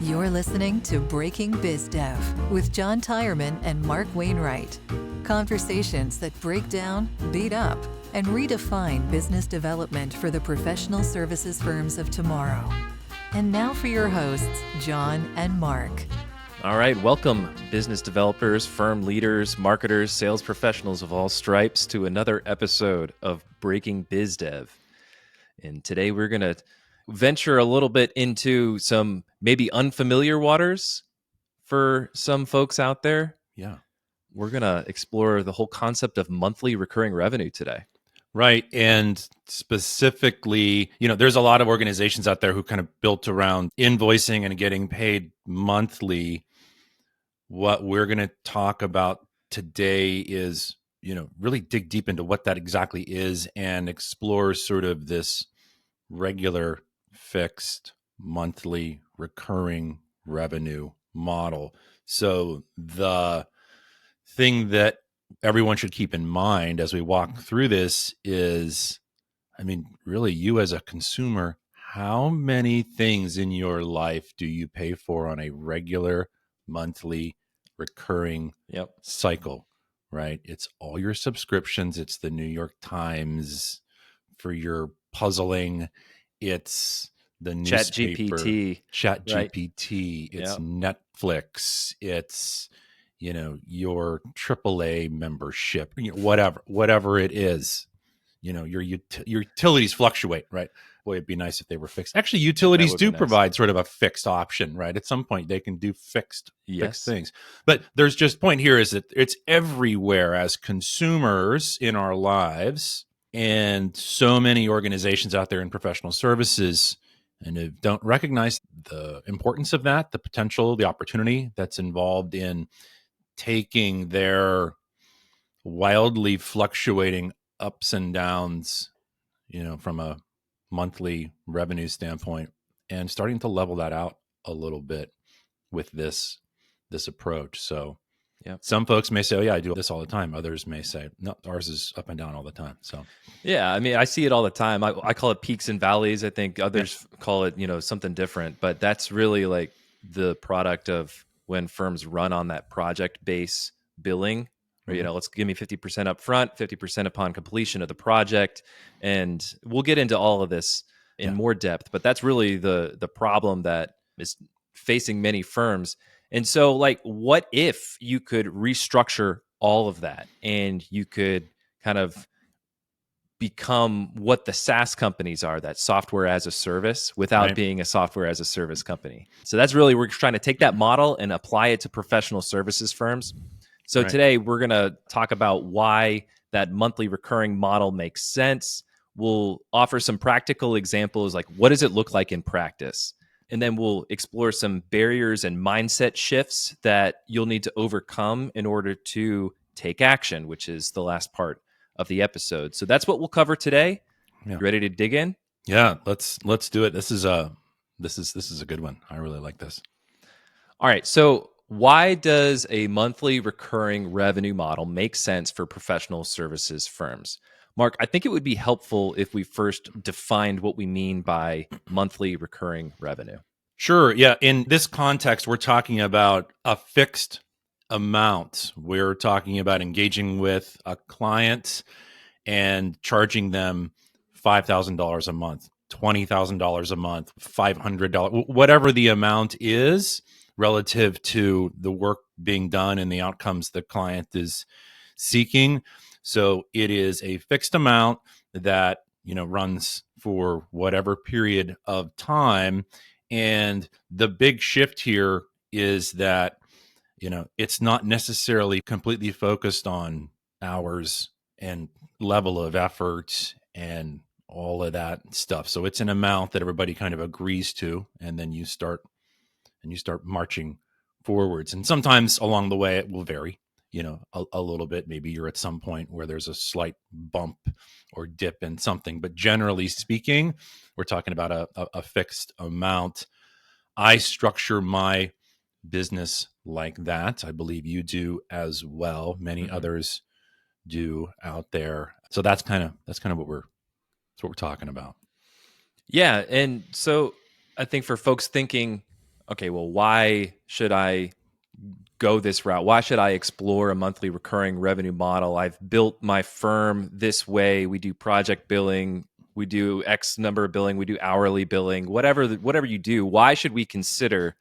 You're listening to Breaking BizDev with John Tyreman and Mark Wainwright. Conversations that break down, beat up, and redefine business development for the professional services firms of tomorrow. And now for your hosts, John and Mark. All right, welcome business developers, firm leaders, marketers, sales professionals of all stripes to another episode of Breaking BizDev. And today we're going to venture a little bit into some maybe unfamiliar waters for some folks out there. Yeah. We're going to explore the whole concept of monthly recurring revenue today. Right. And specifically, there's a lot of organizations out there who kind of built around invoicing and getting paid monthly. What we're going to talk about today is, really dig deep into what that exactly is and explore sort of this regular, fixed, monthly, recurring revenue model. So the thing that everyone should keep in mind as we walk through this is, really you as a consumer, how many things in your life do you pay for on a regular, monthly, recurring cycle, right? It's all your subscriptions. It's the New York Times for your puzzling. It's the newspaper. ChatGPT. It's Netflix. It's, your AAA membership, whatever it is. Your utilities fluctuate, right? Boy, it'd be nice if they were fixed. Actually, utilities do provide sort of a fixed option, right? At some point, they can do fixed things. But there's just point here is that it's everywhere as consumers in our lives, and so many organizations out there in professional services and don't recognize the importance of that, the potential, the opportunity that's involved in taking their wildly fluctuating ups and downs, from a monthly revenue standpoint, and starting to level that out a little bit with this approach. So some folks may say, oh yeah, I do this all the time. Others may say, no, ours is up and down all the time. So yeah, I see it all the time. I call it peaks and valleys. I think others call it, something different, but that's really like the product of when firms run on that project base billing. Or, let's give me 50% up front, 50% upon completion of the project. And we'll get into all of this in more depth, but that's really the problem that is facing many firms. And so, what if you could restructure all of that and you could kind of become what the SaaS companies are, that software as a service, without being a software as a service company? So that's really, we're trying to take that model and apply it to professional services firms. So today we're going to talk about why that monthly recurring model makes sense. We'll offer some practical examples, like what does it look like in practice? And then we'll explore some barriers and mindset shifts that you'll need to overcome in order to take action, which is the last part of the episode. So that's what we'll cover today. You ready to dig in? Yeah, let's do it. This is a good one. I really like this. All right. So why does a monthly recurring revenue model make sense for professional services firms? Mark, I think it would be helpful if we first defined what we mean by monthly recurring revenue. Sure. Yeah. In this context, we're talking about a fixed amount. We're talking about engaging with a client and charging them $5,000 a month, $20,000 a month, $500, whatever the amount is relative to the work being done and the outcomes the client is seeking. So it is a fixed amount that, runs for whatever period of time. And the big shift here is that, it's not necessarily completely focused on hours and level of effort and all of that stuff. So it's an amount that everybody kind of agrees to, and then you start marching forwards. And sometimes along the way, it will vary, a little bit. Maybe you're at some point where there's a slight bump or dip in something. But generally speaking, we're talking about a fixed amount. I structure my business like that. I believe you do as well. Many others do out there. So that's kind of what we're talking about. Yeah. And so I think for folks thinking, okay, well, why should I go this route? Why should I explore a monthly recurring revenue model? I've built my firm this way. We do project billing, we do X number of billing, we do hourly billing, whatever you do. Why should we consider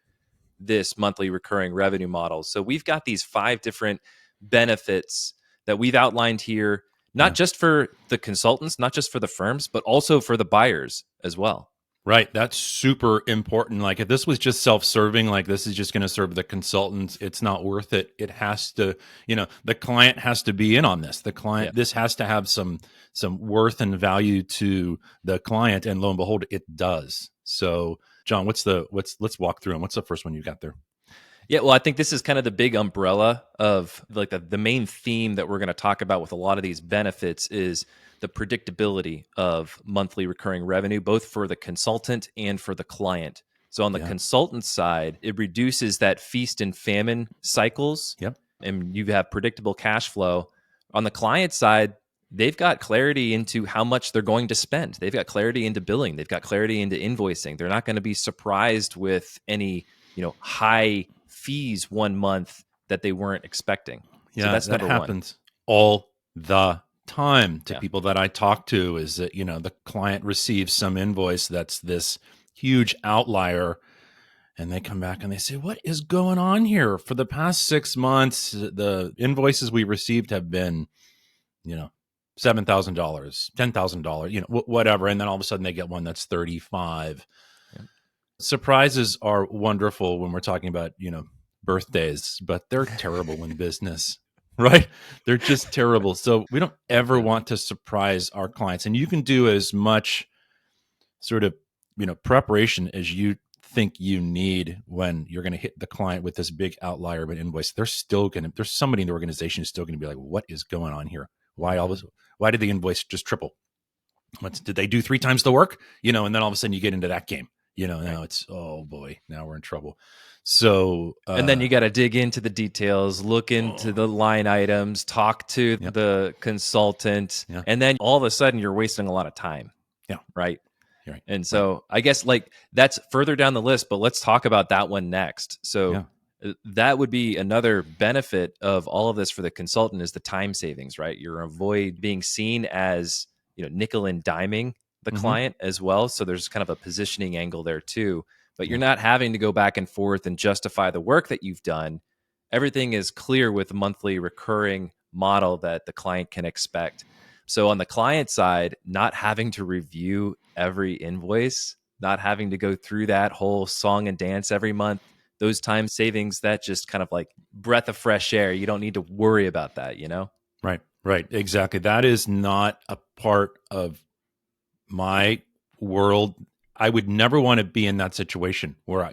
this monthly recurring revenue model? So we've got these 5 different benefits that we've outlined here, not just for the consultants, not just for the firms, but also for the buyers as well. Right. That's super important. Like if this was just self-serving, like this is just going to serve the consultants, it's not worth it. It has to, the client has to be in on this. The client, this has to have some worth and value to the client. And lo and behold, it does. So John, let's walk through them. What's the first one you got there? Yeah, well, I think this is kind of the big umbrella of like the main theme that we're going to talk about with a lot of these benefits is the predictability of monthly recurring revenue, both for the consultant and for the client. So on the consultant side, it reduces that feast and famine cycles. Yep. And you have predictable cash flow. On the client side, they've got clarity into how much they're going to spend. They've got clarity into billing. They've got clarity into invoicing. They're not going to be surprised with any, high fees one month that they weren't expecting. Yeah, so that's that number happens all the time to Yeah. people that I talk to is that, the client receives some invoice that's this huge outlier and they come back and they say, what is going on here? For the past 6 months, the invoices we received have been, $7,000, $10,000, whatever. And then all of a sudden they get one that's 35. Yeah. Surprises are wonderful when we're talking about, birthdays, but they're terrible in business, right? They're just terrible. So we don't ever want to surprise our clients. And you can do as much sort of, preparation as you think you need when you're going to hit the client with this big outlier of an invoice. There's somebody in the organization who's still going to be like, what is going on here? Why did the invoice just triple? Did they do 3 times the work? And then all of a sudden you get into that game. Now it's, oh boy, now we're in trouble. So, and then you got to dig into the details, look into the line items, talk to the consultant, and then all of a sudden you're wasting a lot of time. Yeah. Right. Right. And so I guess like that's further down the list, but let's talk about that one next. So that would be another benefit of all of this for the consultant is the time savings, right? You're avoid being seen as, nickel and diming the client as well. So there's kind of a positioning angle there too, but you're not having to go back and forth and justify the work that you've done. Everything is clear with a monthly recurring model that the client can expect. So on the client side, not having to review every invoice, not having to go through that whole song and dance every month, those time savings, that just kind of like breath of fresh air. You don't need to worry about that, Right. Exactly. That is not a part of my world. I would never want to be in that situation where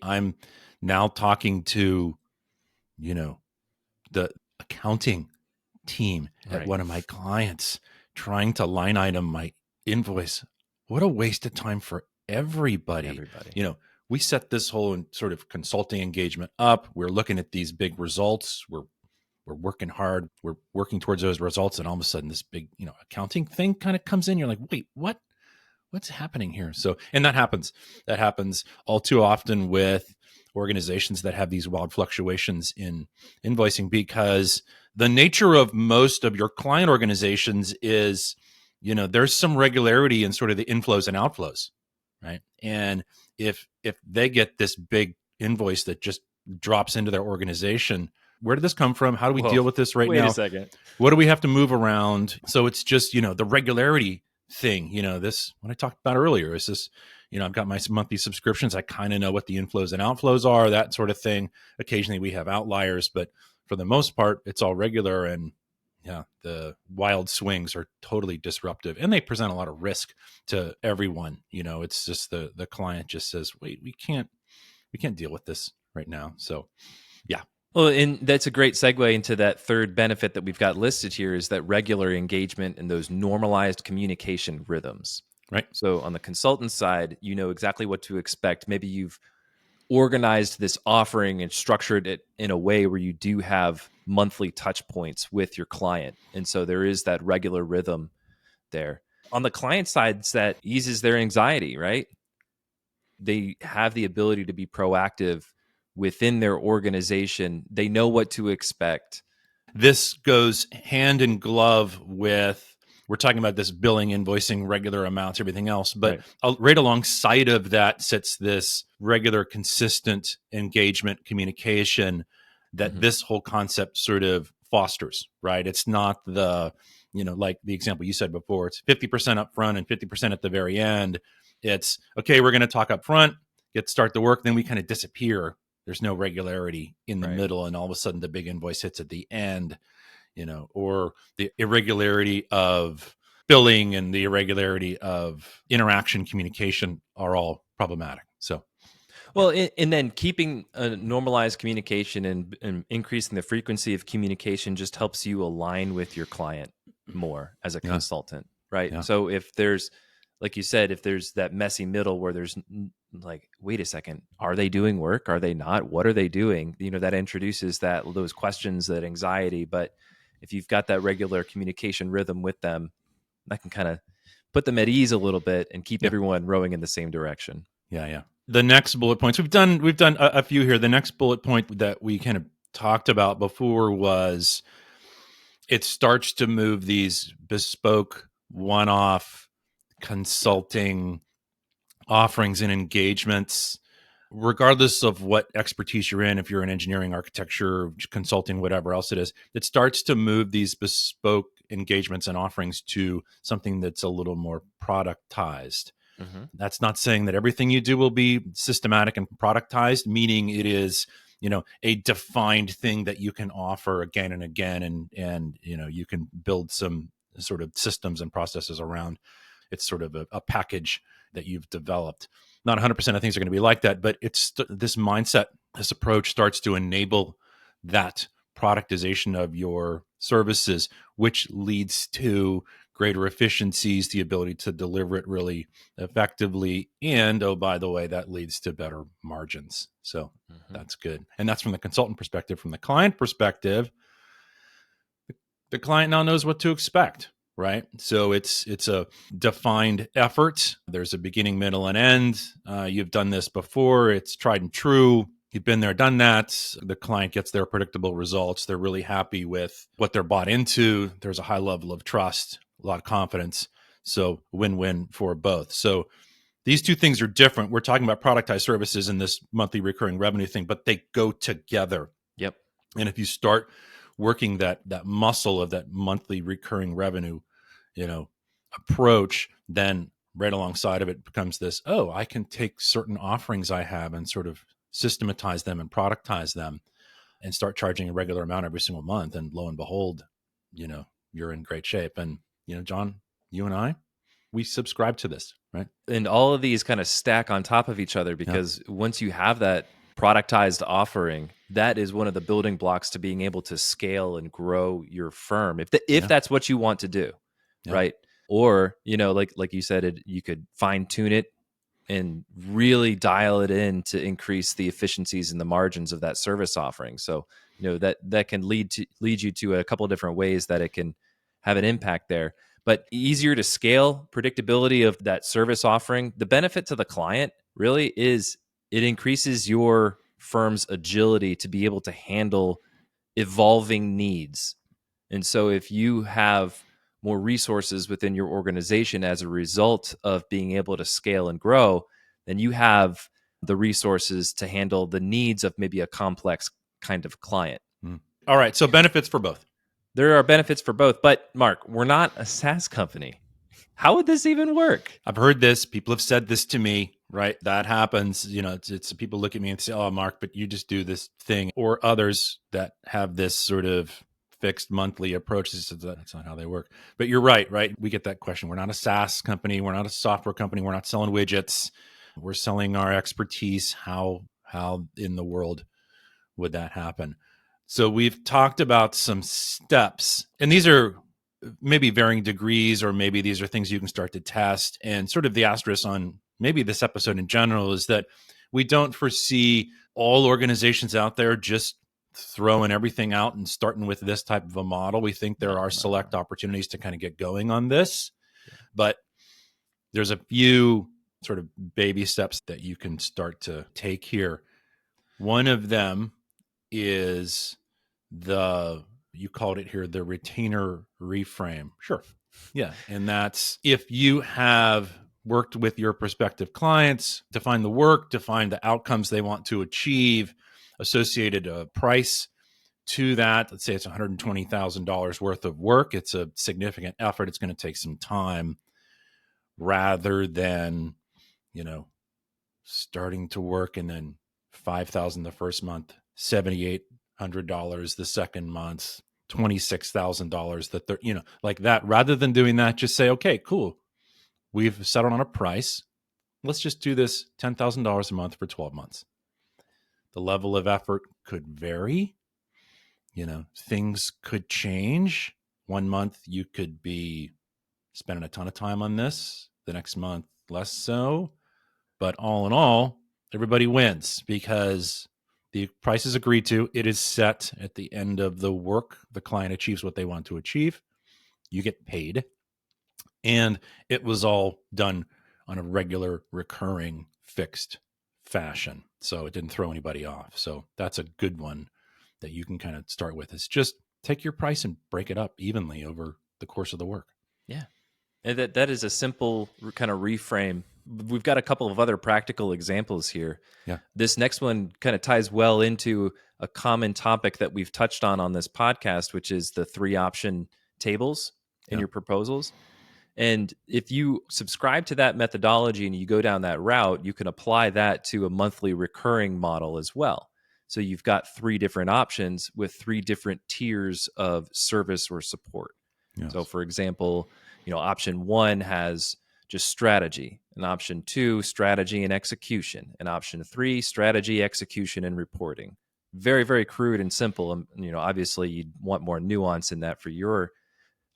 I'm now talking to, the accounting team at one of my clients trying to line item my invoice. What a waste of time for everybody. We set this whole sort of consulting engagement up. We're looking at these big results. We're working hard. We're working towards those results. And all of a sudden this big, accounting thing kind of comes in. You're like, wait, what's happening here? So, and that happens all too often with organizations that have these wild fluctuations in invoicing, because the nature of most of your client organizations is, there's some regularity in sort of the inflows and outflows, right? And if they get this big invoice that just drops into their organization, where did this come from? How do we deal with this right now? Wait a second. What do we have to move around? So it's just, the regularity thing, this, what I talked about earlier is this, I've got my monthly subscriptions. I kind of know what the inflows and outflows are, that sort of thing. Occasionally we have outliers, but for the most part, it's all regular. And the wild swings are totally disruptive and they present a lot of risk to everyone. It's just the client just says, wait, we can't deal with this right now. So yeah. Well, and that's a great segue into that third benefit that we've got listed here is that regular engagement and those normalized communication rhythms. Right. So on the consultant side, you know exactly what to expect. Maybe you've organized this offering and structured it in a way where you do have monthly touch points with your client. And so there is that regular rhythm there. On the client side, that eases their anxiety, right? They have the ability to be proactive within their organization. They know what to expect. This goes hand in glove with, we're talking about this billing, invoicing, regular amounts, everything else. But right alongside of that sits this regular, consistent engagement, communication that this whole concept sort of fosters, right? It's not the, like the example you said before, it's 50% up front and 50% at the very end. It's, okay, we're going to talk up front, start the work, then we kind of disappear. There's no regularity in the middle, and all of a sudden the big invoice hits at the end, or the irregularity of billing and the irregularity of interaction, communication are all problematic. So, well, and then keeping a normalized communication and increasing the frequency of communication just helps you align with your client more as a consultant, right? Yeah. So if there's, like you said, if there's that messy middle where there's like, wait a second, are they doing work? Are they not? What are they doing? That introduces those questions, that anxiety. But if you've got that regular communication rhythm with them, that can kind of put them at ease a little bit and keep everyone rowing in the same direction. Yeah. The next bullet points, we've done a few here. The next bullet point that we kind of talked about before was it starts to move these bespoke, one-off consulting offerings and engagements, regardless of what expertise you're in. If you're in engineering, architecture, consulting, whatever else it is, it starts to move these bespoke engagements and offerings to something that's a little more productized. That's not saying that everything you do will be systematic and productized, meaning it is, a defined thing that you can offer again and again, and you can build some sort of systems and processes around. It's sort of a package that you've developed. Not 100% of things are going to be like that, but it's this mindset, this approach starts to enable that productization of your services, which leads to greater efficiencies, the ability to deliver it really effectively. And, oh, by the way, that leads to better margins. So that's good. And that's from the consultant perspective. From the client perspective, the client now knows what to expect, right? So it's a defined effort. There's a beginning, middle, and end. You've done this before. It's tried and true. You've been there, done that. The client gets their predictable results. They're really happy with what they're bought into. There's a high level of trust, a lot of confidence. So win-win for both. So these two things are different. We're talking about productized services and this monthly recurring revenue thing, but they go together. Yep. And if you start working that muscle of that monthly recurring revenue, approach, then right alongside of it becomes this, I can take certain offerings I have and sort of systematize them and productize them and start charging a regular amount every single month. And lo and behold, you're in great shape. And, John, you and I, we subscribe to this, right? And all of these kind of stack on top of each other because once you have that productized offering, that is one of the building blocks to being able to scale and grow your firm. If that's what you want to do, right? Or, like you said, you could fine tune it and really dial it in to increase the efficiencies and the margins of that service offering. So, that can lead you to a couple of different ways that it can have an impact there. But easier to scale, predictability of that service offering. The benefit to the client really is it increases your firm's agility to be able to handle evolving needs. And so if you have more resources within your organization as a result of being able to scale and grow, then you have the resources to handle the needs of maybe a complex kind of client. All right. So benefits for both. There are benefits for both. But Mark, we're not a SaaS company. How would this even work? I've heard this. People have said this to me, right? That happens. It's people look at me and say, "Oh, Mark, but you just do this thing." Or others that have this sort of fixed monthly approach. That's not how they work. But you're right? We get that question. We're not a SaaS company. We're not a software company. We're not selling widgets. We're selling our expertise. How in the world would that happen? So we've talked about some steps, and these are maybe varying degrees, or maybe these are things you can start to test. And sort of the asterisk on maybe this episode in general is that we don't foresee all organizations out there just throwing everything out and starting with this type of a model. We think there are select opportunities to kind of get going on this, but there's a few sort of baby steps that you can start to take here. One of them is you called it here, the retainer reframe. Sure. Yeah. And that's if you have worked with your prospective clients, define the work, define the outcomes they want to achieve, associated price to that. Let's say it's $120,000 worth of work. It's a significant effort. It's going to take some time, rather than, starting to work and then $5,000 the first month, $7,800 the second month, $26,000 the third, like that. Rather than doing that, just say, okay, cool. We've settled on a price. Let's just do this $10,000 a month for 12 months. The level of effort could vary. Things could change. One month you could be spending a ton of time on this. The next month, less so. But all in all, everybody wins because the price is agreed to. It is set at the end of the work. The client achieves what they want to achieve. You get paid. And it was all done on a regular, recurring, fixed fashion. So it didn't throw anybody off. So that's a good one that you can kind of start with. Is just take your price and break it up evenly over the course of the work. Yeah. And that is a simple kind of reframe. We've got a couple of other practical examples here. Yeah. This next one kind of ties well into a common topic that we've touched on this podcast, which is the 3 option tables in your proposals. And if you subscribe to that methodology and you go down that route, you can apply that to a monthly recurring model as well. So you've got 3 different options with 3 different tiers of service or support. Yes. So for example, option 1 has just strategy, and option 2, strategy and execution, and option 3, strategy, execution, and reporting. Very, very crude and simple. And, obviously you'd want more nuance in that for your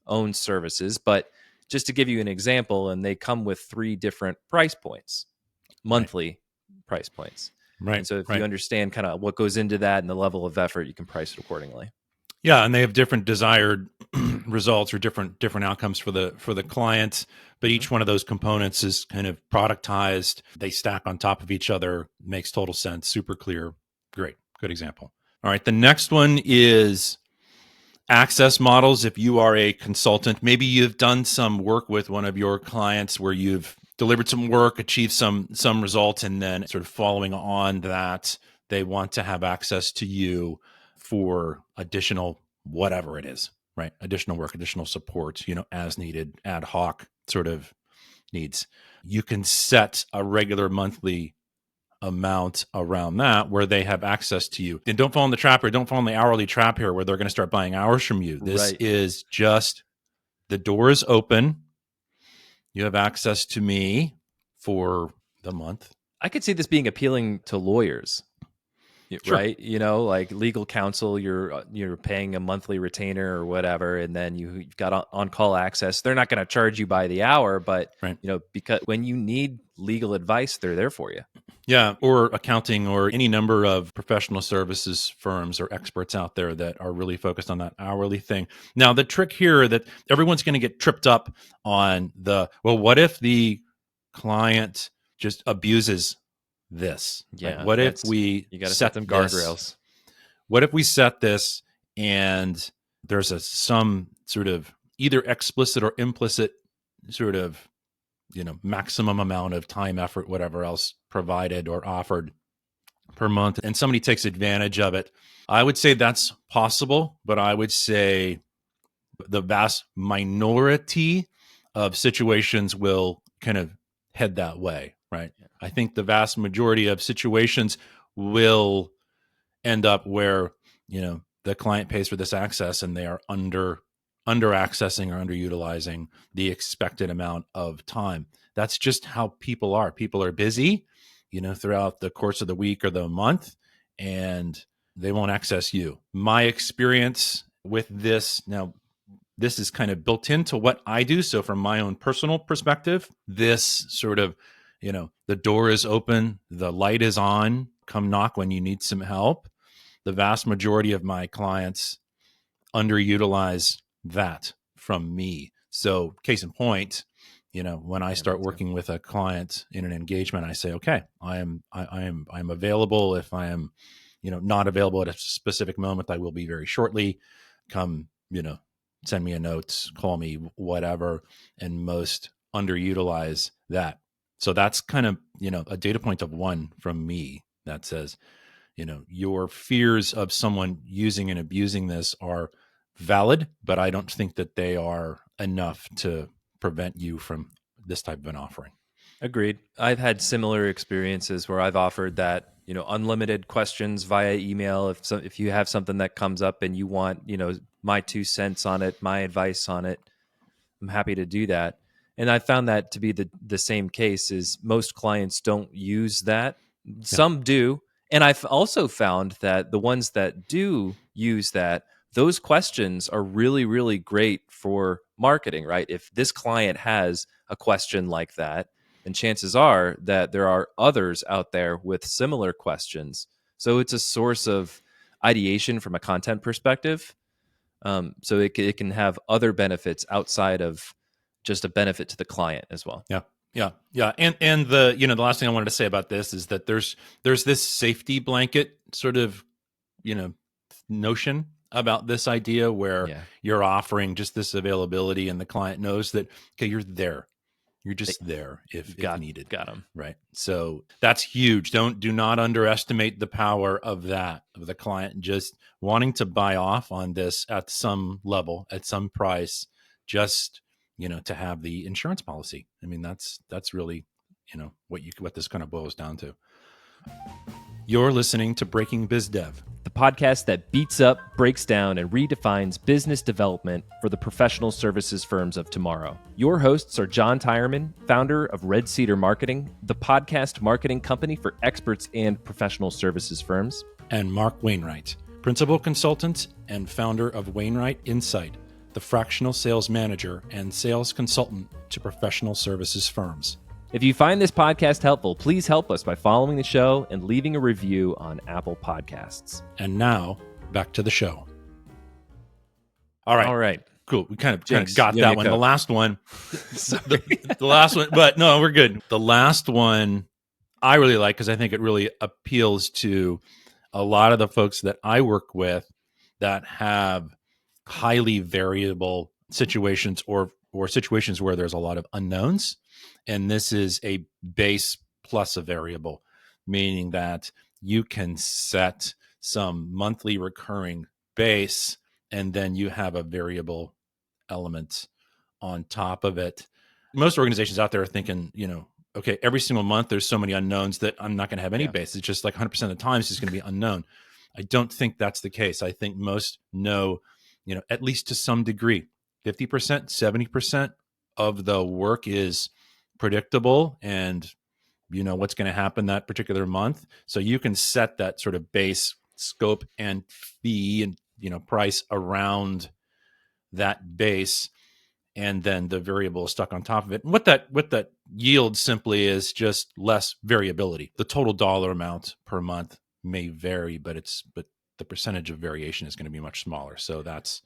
own services, but just to give you an example, and they come with 3 different price points, monthly price points. Right. And so if you understand kind of what goes into that and the level of effort, you can price it accordingly. Yeah, and they have different desired results or different outcomes for the client, but each one of those components is kind of productized. They stack on top of each other. Makes total sense. Super clear. Great. Good example. All right. The next one is access models. If you are a consultant, maybe you've done some work with one of your clients where you've delivered some work, achieved some results, and then sort of following on that, they want to have access to you for additional whatever it is, right? Additional work, additional support, as needed, ad hoc sort of needs. You can set a regular monthly amount around that where they have access to you. And don't fall in the trap, or don't fall in the hourly trap here where they're going to start buying hours from you. This is just, the door is open. You have access to me for the month. I could see this being appealing to lawyers. Sure. Right? Like legal counsel, you're paying a monthly retainer or whatever, and then you've got on-call access. They're not going to charge you by the hour, but because when you need legal advice, they're there for you. Yeah, or accounting, or any number of professional services firms or experts out there that are really focused on that hourly thing. Now, the trick here that everyone's going to get tripped up on what if the client just abuses this? Yeah. Like, what if you got to set them guardrails? What if we set this and there's some sort of either explicit or implicit sort of, maximum amount of time, effort, whatever else provided or offered per month, and somebody takes advantage of it? I would say that's possible, but I would say the vast minority of situations will kind of head that way, right? Yeah. I think the vast majority of situations will end up where, the client pays for this access and they are under accessing or underutilizing the expected amount of time. That's just how people are. People are busy, throughout the course of the week or the month, and they won't access you. My experience with this, now this is kind of built into what I do. So from my own personal perspective, this sort of, the door is open, the light is on, come knock when you need some help. The vast majority of my clients underutilize that from me. So case in point, When I start working with a client in an engagement, I say, okay, I'm available. If I am, not available at a specific moment, I will be very shortly. Come, send me a note, call me, whatever. And most underutilize that. So that's kind of, a data point of one from me that says, your fears of someone using and abusing this are valid, but I don't think that they are enough to prevent you from this type of an offering. Agreed. I've had similar experiences where I've offered that, unlimited questions via email. If you have something that comes up and you want, my 2 cents on it, my advice on it, I'm happy to do that. And I found that to be the same case. Is most clients don't use that. Some do. And I've also found that the ones that do use that, those questions are really, really great for marketing, right? If this client has a question like that, then chances are that there are others out there with similar questions. So it's a source of ideation from a content perspective. So it can have other benefits outside of just a benefit to the client as well. Yeah. And the the last thing I wanted to say about this is that there's this safety blanket sort of notion about this idea where you're offering just this availability, and the client knows that, okay, you're there. You're just there if needed. Got them. Right. So that's huge. Do not underestimate the power of that, of the client just wanting to buy off on this at some level, at some price, just, to have the insurance policy. I mean, that's really, what this kind of boils down to. You're listening to Breaking BizDev, the podcast that beats up, breaks down, and redefines business development for the professional services firms of tomorrow. Your hosts are John Tyreman, founder of Red Cedar Marketing, the podcast marketing company for experts and professional services firms, and Mark Wainwright, principal consultant and founder of Wainwright Insight, the fractional sales manager and sales consultant to professional services firms. If you find this podcast helpful, please help us by following the show and leaving a review on Apple Podcasts. And now, back to the show. All right. Cool. We kind of got that one. The last one. the last one. But no, we're good. The last one I really like because I think it really appeals to a lot of the folks that I work with that have highly variable situations or situations where there's a lot of unknowns. And this is a base plus a variable, meaning that you can set some monthly recurring base, and then you have a variable element on top of it. Most organizations out there are thinking, okay, every single month there's so many unknowns that I'm not going to have any base. It's just like 100% of the time it's just going to be unknown. I don't think that's the case. I think most know, at least to some degree, 50%, 70% of the work is predictable and what's going to happen that particular month. So you can set that sort of base scope and fee and price around that base, and then the variable is stuck on top of it. And what that yields simply is just less variability. The total dollar amount per month may vary, but the percentage of variation is going to be much smaller. So that's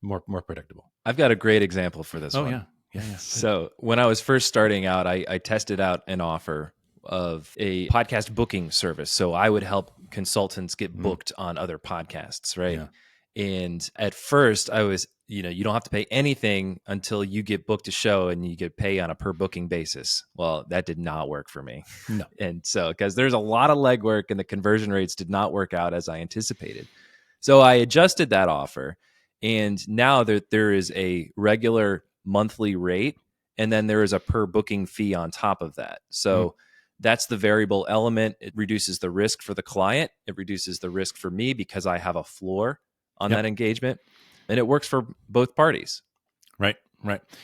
more predictable. I've got a great example for this one. Yeah. So when I was first starting out, I tested out an offer of a podcast booking service. So I would help consultants get booked on other podcasts, right? Yeah. And at first I was, you don't have to pay anything until you get booked a show, and you get paid on a per booking basis. Well, that did not work for me. No. And so, because there's a lot of legwork and the conversion rates did not work out as I anticipated. So I adjusted that offer. And now there is a regular monthly rate, and then there is a per booking fee on top of that. So that's the variable element. It reduces the risk for the client. It reduces the risk for me because I have a floor on that engagement, and it works for both parties. Right.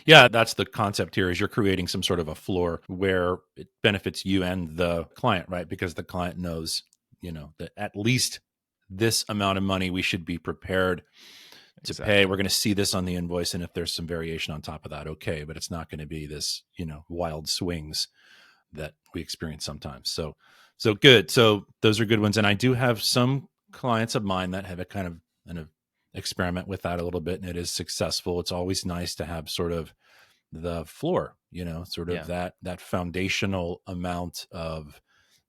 Yeah, that's the concept here, is you're creating some sort of a floor where it benefits you and the client, right? Because the client knows, that at least this amount of money we should be prepared to pay. We're going to see this on the invoice, and if there's some variation on top of that, okay, but it's not going to be this, wild swings that we experience sometimes. So good. So those are good ones. And I do have some clients of mine that have a kind of experiment with that a little bit, and it is successful. It's always nice to have sort of the floor, sort of Yeah. that foundational amount of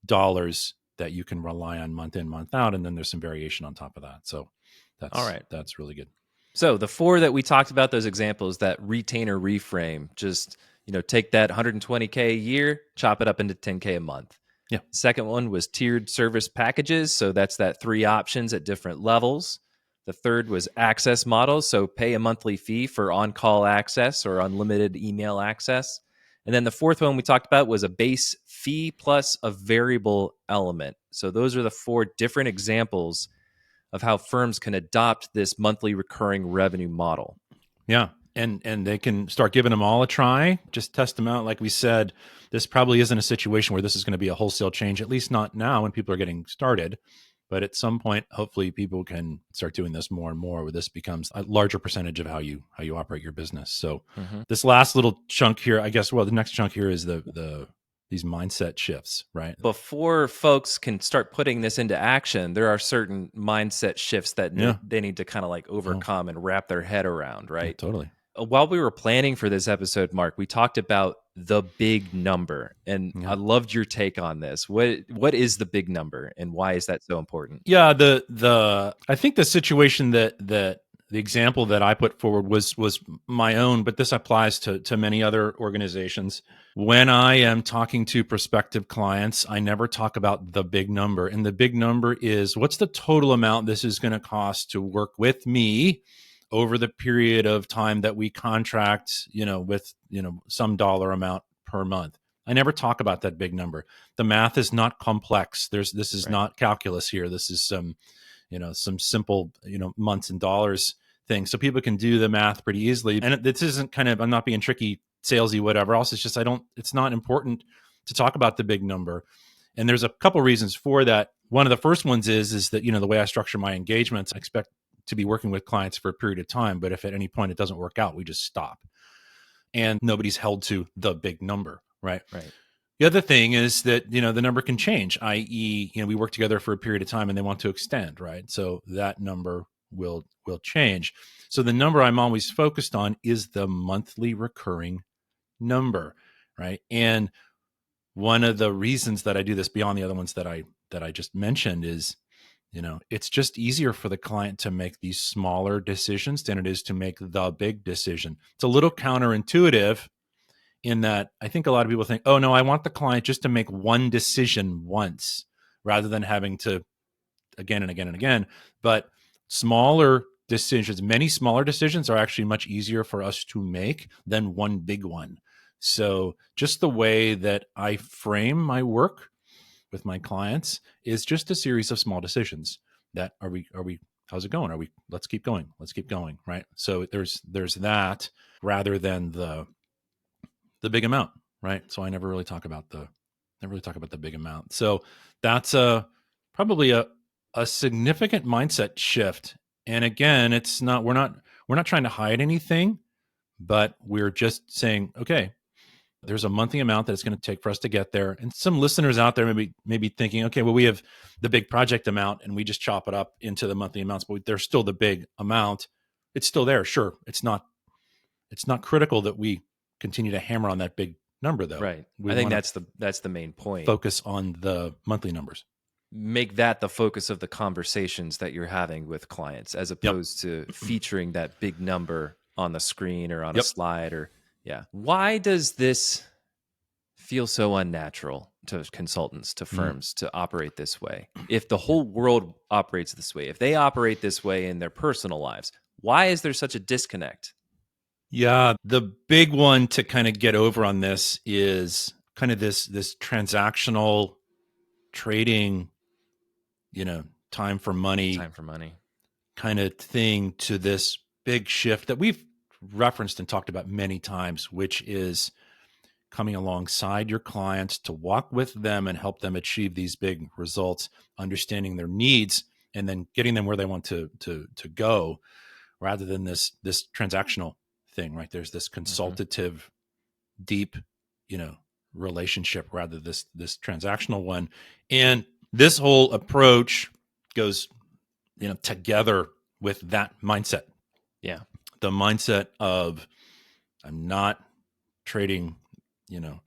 dollars that you can rely on month in, month out. And then there's some variation on top of that. So All right. that's really good. So the 4 that we talked about, those examples, that retainer reframe, just, take that 120K a year, chop it up into 10K a month. Yeah. Second one was tiered service packages. So that's that 3 options at different levels. The third was access models. So pay a monthly fee for on-call access or unlimited email access. And then the fourth one we talked about was a base fee plus a variable element. So those are the 4 different examples of how firms can adopt this monthly recurring revenue model. Yeah. And they can start giving them all a try, just test them out. Like we said, this probably isn't a situation where this is going to be a wholesale change, at least not now when people are getting started. But at some point, hopefully people can start doing this more and more, where this becomes a larger percentage of how you operate your business. So this last little chunk here, I guess, the next chunk here is these mindset shifts, right? Before folks can start putting this into action, there are certain mindset shifts that they need to kind of like overcome and wrap their head around, right? Yeah, totally. While we were planning for this episode, Mark, we talked about the big number, and I loved your take on this. What is the big number, and why is that so important? Yeah, I think the situation that the example that I put forward was my own, but this applies to many other organizations. When I am talking to prospective clients, I never talk about the big number, and the big number is what's the total amount this is going to cost to work with me over the period of time that we contract, with, some dollar amount per month. I never talk about that big number. The math is not complex. This is not calculus here. This is some simple, months and dollars thing. So people can do the math pretty easily. And this isn't I'm not being tricky, salesy, whatever else. It's just, it's not important to talk about the big number. And there's a couple reasons for that. One of the first ones is that, the way I structure my engagements, I expect to be working with clients for a period of time, but if at any point it doesn't work out, we just stop. And nobody's held to the big number, right? Right. The other thing is that, the number can change, i.e., we work together for a period of time and they want to extend, right? So that number will change. So the number I'm always focused on is the monthly recurring number, right? And one of the reasons that I do this beyond the other ones that I just mentioned is, it's just easier for the client to make these smaller decisions than it is to make the big decision. It's a little counterintuitive in that I think a lot of people think, oh no, I want the client just to make one decision once rather than having to again and again and again. But smaller decisions, many smaller decisions are actually much easier for us to make than one big one. So just the way that I frame my work with my clients is just a series of small decisions that are we, how's it going? Let's keep going. Right. So there's that rather than the big amount. Right. So I never really talk about the big amount. So that's probably a significant mindset shift. And again, we're not trying to hide anything, but we're just saying, okay, there's a monthly amount that it's going to take for us to get there. And some listeners out there may be thinking, okay, well, we have the big project amount and we just chop it up into the monthly amounts, but there's still the big amount. It's still there. Sure. It's not critical that we continue to hammer on that big number though. Right. I think that's the main point. Focus on the monthly numbers. Make that the focus of the conversations that you're having with clients, as opposed to featuring that big number on the screen or on a slide or Why does this feel so unnatural to consultants, to firms to operate this way? If the whole world operates this way, if they operate this way in their personal lives, why is there such a disconnect? Yeah, the big one to kind of get over on this is kind of this transactional trading, time for money kind of thing, to this big shift that we've referenced and talked about many times, which is coming alongside your clients to walk with them and help them achieve these big results, understanding their needs, and then getting them where they want to go, rather than this transactional thing, right? There's this consultative, deep, relationship, rather this transactional one. And this whole approach goes, together with that mindset. Yeah. The mindset of, I'm not trading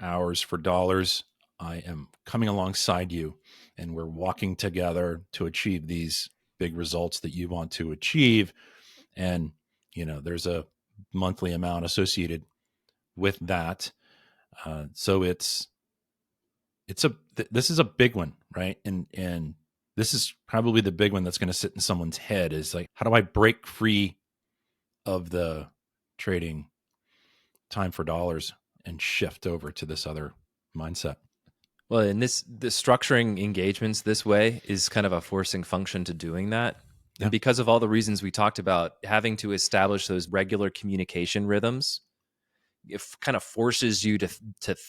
hours for dollars. I am coming alongside you, and we're walking together to achieve these big results that you want to achieve. And, there's a monthly amount associated with that. So this is a big one, right? And this is probably the big one that's going to sit in someone's head is like, how do I break free of the trading time for dollars and shift over to this other mindset? Well, and the structuring engagements this way is kind of a forcing function to doing that. Yeah. And because of all the reasons we talked about, having to establish those regular communication rhythms, it kind of forces you to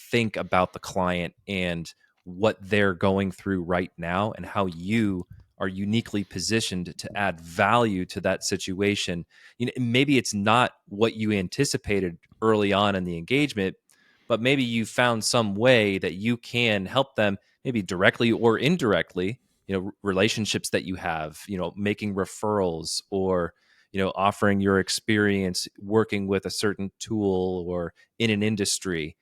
think about the client and what they're going through right now and how you are uniquely positioned to add value to that situation. Maybe it's not what you anticipated early on in the engagement, but maybe you found some way that you can help them, maybe directly or indirectly, relationships that you have, making referrals or offering your experience working with a certain tool or in an industry.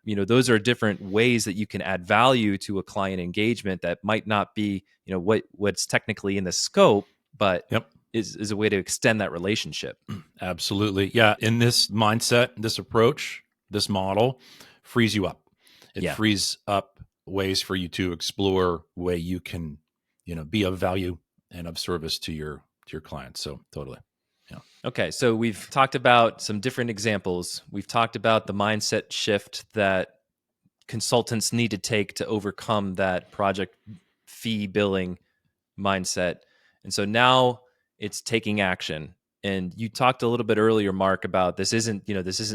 Those are different ways that you can add value to a client engagement that might not be what's technically in the scope, but Yep. is a way to extend that relationship. Absolutely. Yeah. In this mindset, this approach, this model frees you up. It frees up ways for you to explore way you can, be of value and of service to your clients. So totally. Yeah. Okay. So we've talked about some different examples. We've talked about the mindset shift that consultants need to take to overcome that project fee billing mindset. And so now it's taking action. And you talked a little bit earlier, Mark, about this isn't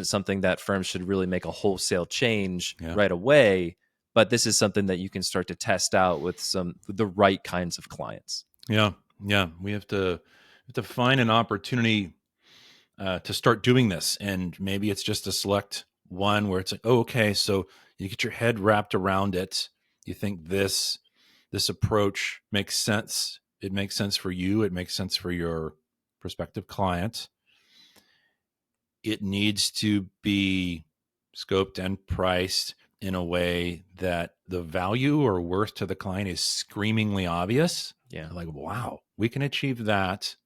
something that firms should really make a wholesale change right away, but this is something that you can start to test out with the right kinds of clients. Yeah. Yeah. We have to find an opportunity to start doing this. And maybe it's just a select one where it's like, oh, okay, so you get your head wrapped around it. You think this approach makes sense. It makes sense for you. It makes sense for your prospective client. It needs to be scoped and priced in a way that the value or worth to the client is screamingly obvious. Yeah. Like, wow, we can achieve that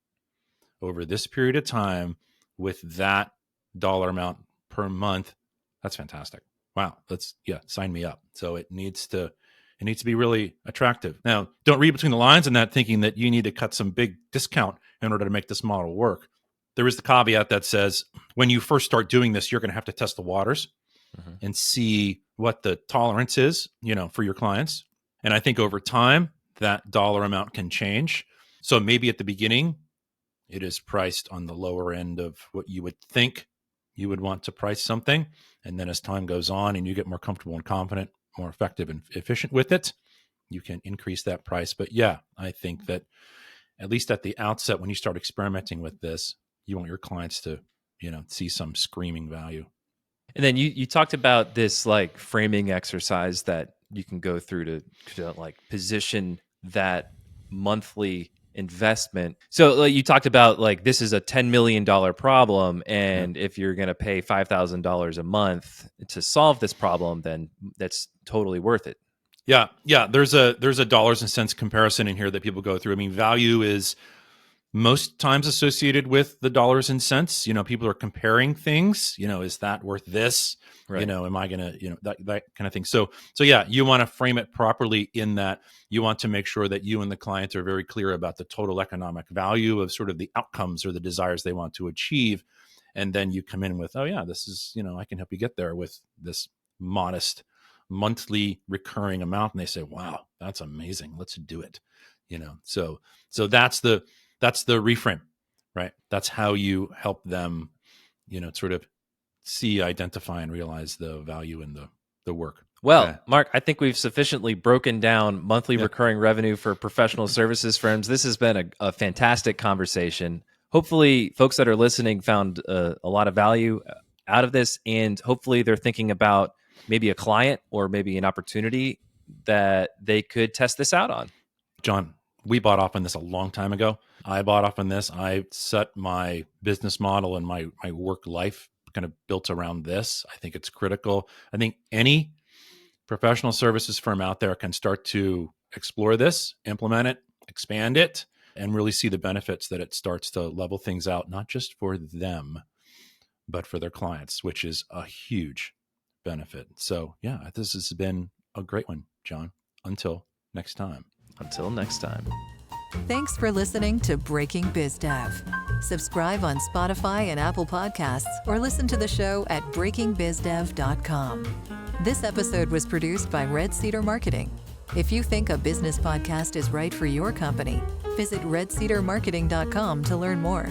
over this period of time with that dollar amount per month. That's fantastic. Wow. Sign me up. So it needs to be really attractive. Now, don't read between the lines in that thinking that you need to cut some big discount in order to make this model work. There is the caveat that says when you first start doing this, you're going to have to test the waters and see what the tolerance is, for your clients. And I think over time, that dollar amount can change. So maybe at the beginning, it is priced on the lower end of what you would think you would want to price something. And then as time goes on and you get more comfortable and confident, more effective and efficient with it, you can increase that price. But yeah, I think that at least at the outset, when you start experimenting with this, you want your clients to, see some screaming value. And then you talked about this like framing exercise that you can go through to like position that monthly investment. So like you talked about like this is a $10 million problem, and if you're going to pay $5,000 a month to solve this problem, then that's totally worth it. Yeah. There's a dollars and cents comparison in here that people go through. I mean, value is most times associated with the dollars and cents. People are comparing things. Is that worth this? Right. Am I going to, that kind of thing. So yeah, you want to frame it properly in that you want to make sure that you and the client are very clear about the total economic value of sort of the outcomes or the desires they want to achieve. And then you come in with, oh yeah, this is, I can help you get there with this modest monthly recurring amount. And they say, wow, that's amazing. Let's do it. So that's the reframe, right? That's how you help them, sort of see, identify, and realize the value in the work. Well, Mark, I think we've sufficiently broken down monthly recurring revenue for professional services firms. This has been a fantastic conversation. Hopefully, folks that are listening found a lot of value out of this, and hopefully they're thinking about maybe a client or maybe an opportunity that they could test this out on. John, we bought off on this a long time ago. I bought off on this. I set my business model and my work life kind of built around this. I think it's critical. I think any professional services firm out there can start to explore this, implement it, expand it, and really see the benefits that it starts to level things out, not just for them, but for their clients, which is a huge benefit. So yeah, this has been a great one, John. Until next time. Until next time. Thanks for listening to Breaking BizDev. Subscribe on Spotify and Apple Podcasts or listen to the show at breakingbizdev.com. This episode was produced by Red Cedar Marketing. If you think a business podcast is right for your company, visit redcedarmarketing.com to learn more.